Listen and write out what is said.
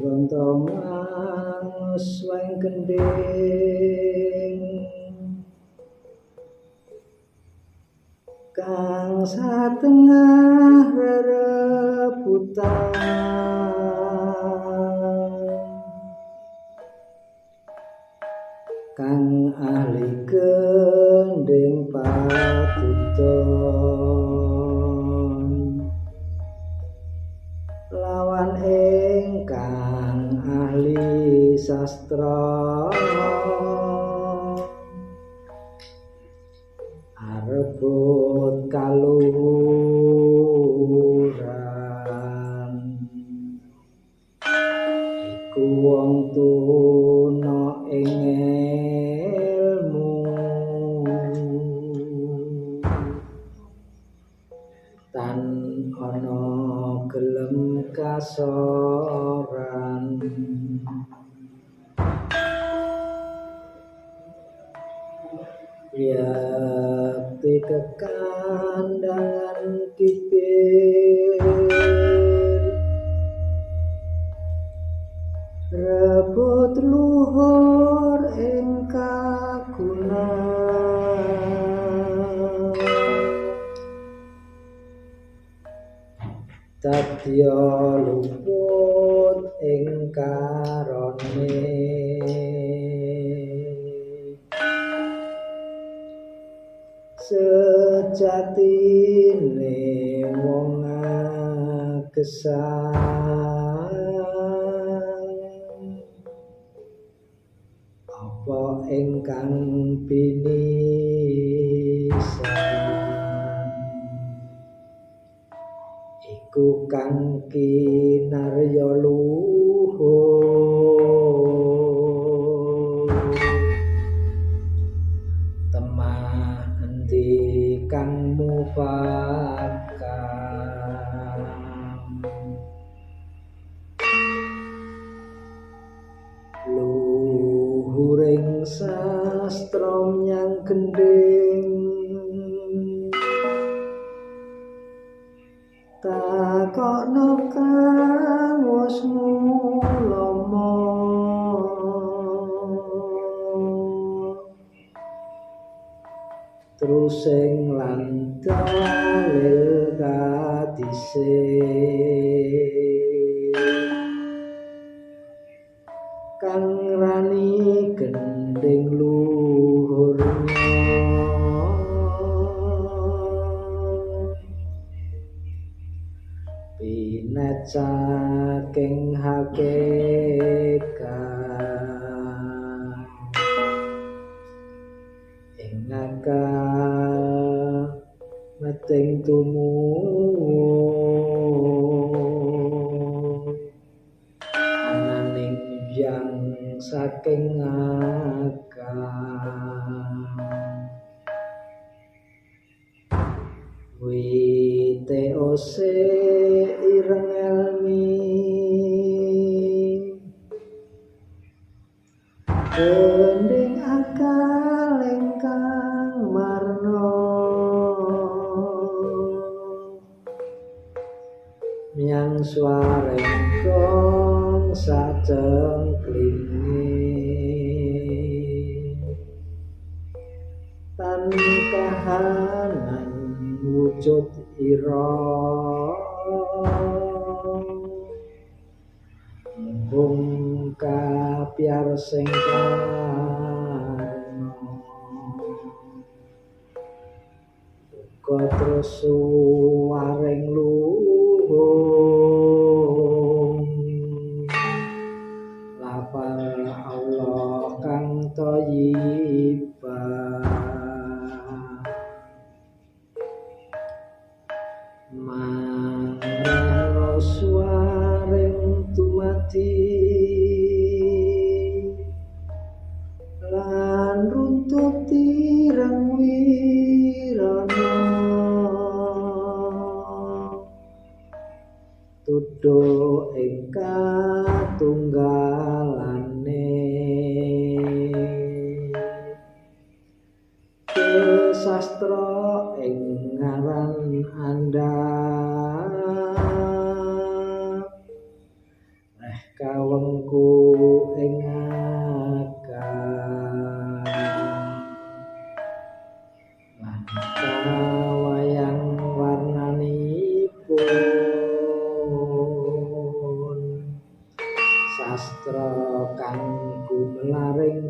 Brontongan sweng kending kang satengah rerebutan kang ahli gending patuton lawan ingkang ahli sastra arebut kaluhuran iku wong tuna ing ilmu tan ana gelem kasoran yakti kekandangan kipir rebut luhur ing kagunan tadya luput ing karone sejatine wong agesan apa ingkang binisan iku kang kinarya luhur temah endi kang mufakam luhuring sastra nyang gending takokno kang wis mulama terus sing lan dalil kadise kang rani gending luhurnya pinet saking hakikat ing akal meting tumuwuh ananing yang saking akal WTOC ireng elmi gending akal ingkang marna nyang swareng gong sajengklinge tan kahanan wujud ira mung kapyar sing karna uga terus suwaring luhung lapar Allah kang thayyibah mangrah swaring tumati lan runtuti rang wirana tuduh ing katunggalane sastra ing ngaran andal sastra kang gumelaring